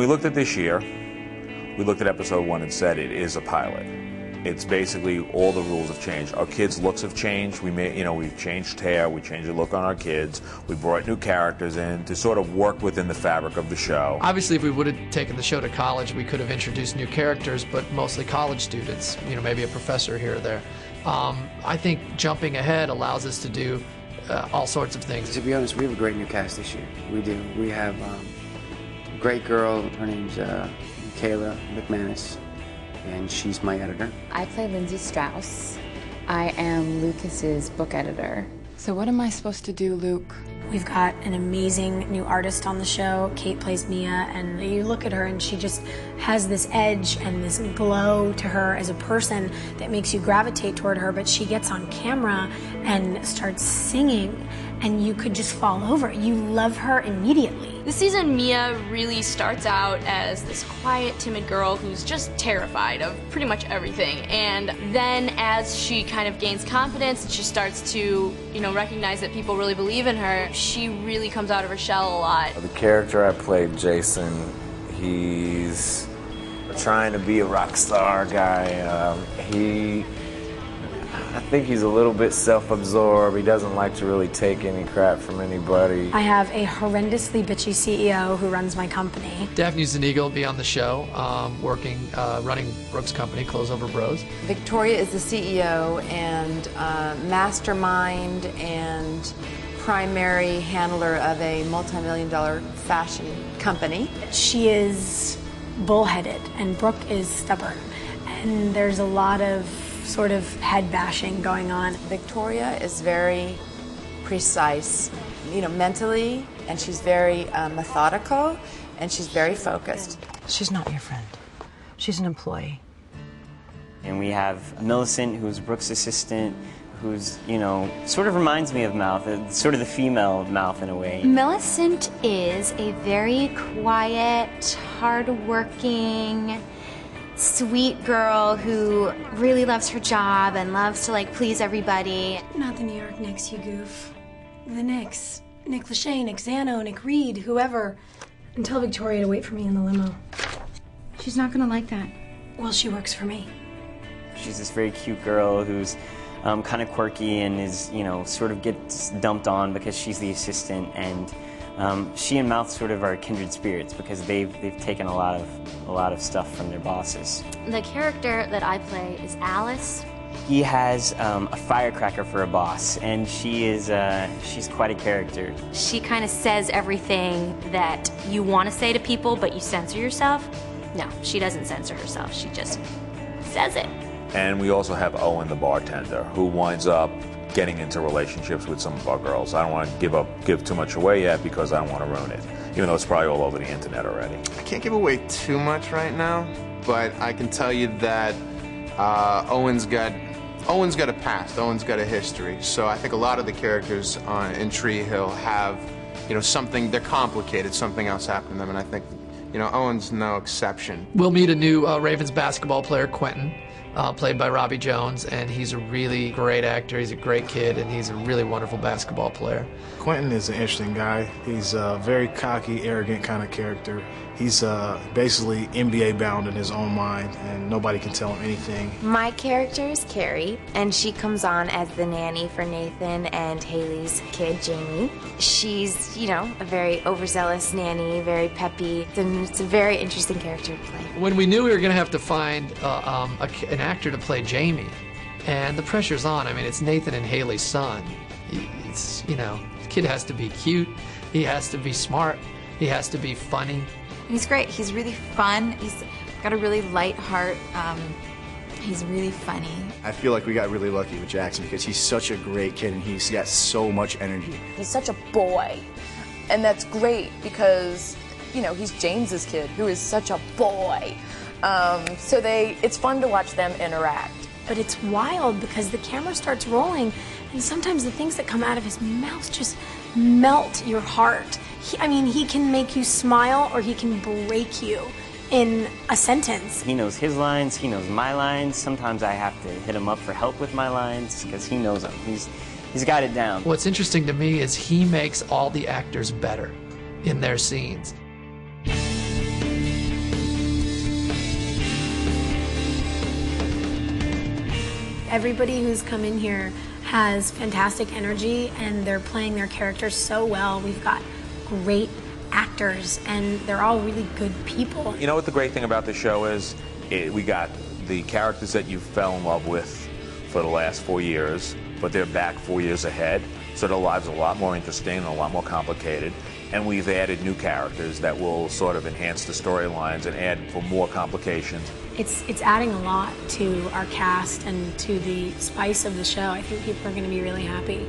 we looked at this year, we looked at episode 1 and said it is a pilot. It's basically all the rules have changed. Our kids' looks have changed. We've changed hair, we changed the look on our kids. We brought new characters in to sort of work within the fabric of the show. Obviously, if we would have taken the show to college, we could have introduced new characters, but mostly college students, maybe a professor here or there. I think jumping ahead allows us to do all sorts of things. To be honest, we have a great new cast this year. We do. We have a great girl. Her name's Kayla McManus, and she's my editor. I play Lindsay Strauss. I am Lucas's book editor. So what am I supposed to do, Luke? We've got an amazing new artist on the show. Kate plays Mia, and you look at her and she just has this edge and this glow to her as a person that makes you gravitate toward her, but she gets on camera and starts singing and you could just fall over. You love her immediately. This season, Mia really starts out as this quiet, timid girl who's just terrified of pretty much everything. And then as she kind of gains confidence and she starts to, recognize that people really believe in her, she really comes out of her shell a lot. The character I played, Jason, he's trying to be a rock star guy. I think he's a little bit self-absorbed. He doesn't like to really take any crap from anybody. I have a horrendously bitchy CEO who runs my company. Daphne Zuniga will be on the show, running Brooks' company, Clothes Over Bros. Victoria is the CEO and mastermind and primary handler of a multi-million-dollar fashion company. She is bullheaded and Brooke is stubborn. And there's a lot of sort of head bashing going on. Victoria is very precise, mentally, and she's very methodical, and she's very focused. She's not your friend. She's an employee. And we have Millicent, who's Brooke's assistant, who's, sort of reminds me of Mouth, sort of the female Mouth in a way. Millicent is a very quiet, hard-working, sweet girl who really loves her job and loves to please everybody. Not the New York Knicks, you goof. The Knicks. Nick Lachey, Nick Zano, Nick Reed, whoever. And tell Victoria to wait for me in the limo. She's not gonna like that. Well, she works for me. She's this very cute girl who's kind of quirky and is, sort of gets dumped on because she's the assistant, and she and Mouth sort of are kindred spirits because they've taken a lot of stuff from their bosses. The character that I play is Alice. He has a firecracker for a boss, and she's quite a character. She kind of says everything that you want to say to people, but you censor yourself. No, she doesn't censor herself. She just says it. And we also have Owen, the bartender, who winds up getting into relationships with some of our girls. I don't want to give too much away yet because I don't want to ruin it, even though it's probably all over the internet already. I can't give away too much right now, but I can tell you that Owen's got a past. Owen's got a history. So I think a lot of the characters in Tree Hill have, something. They're complicated. Something else happened to them, and I think, Owen's no exception. We'll meet a new Ravens basketball player, Quentin. Played by Robbie Jones, and he's a really great actor. He's a great kid, and he's a really wonderful basketball player. Quentin is an interesting guy. He's a very cocky, arrogant kind of character. He's basically NBA bound in his own mind, and nobody can tell him anything. My character is Carrie, and she comes on as the nanny for Nathan and Haley's kid, Jamie. She's, a very overzealous nanny, very peppy, and it's a very interesting character to play. When we knew we were going to have to find an actor to play Jamie, and the pressure's on. I mean, it's Nathan and Haley's son. It's, the kid has to be cute, he has to be smart, he has to be funny. He's great. He's really fun. He's got a really light heart. He's really funny. I feel like we got really lucky with Jackson because he's such a great kid and he's got so much energy. He's such a boy, and that's great because, he's James's kid, who is such a boy. So it's fun to watch them interact. But it's wild because the camera starts rolling, and sometimes the things that come out of his mouth just melt your heart. He can make you smile or he can break you in a sentence. He knows his lines, he knows my lines. Sometimes I have to hit him up for help with my lines because he knows them. He's got it down. What's interesting to me is he makes all the actors better in their scenes. Everybody who's come in here has fantastic energy, and they're playing their characters so well. We've got great actors, and they're all really good people. You know what the great thing about the show is? We got the characters that you fell in love with for the last 4 years, but they're back 4 years ahead, so their lives are a lot more interesting and a lot more complicated. And we've added new characters that will sort of enhance the storylines and add for more complications. It's adding a lot to our cast and to the spice of the show. I think people are going to be really happy.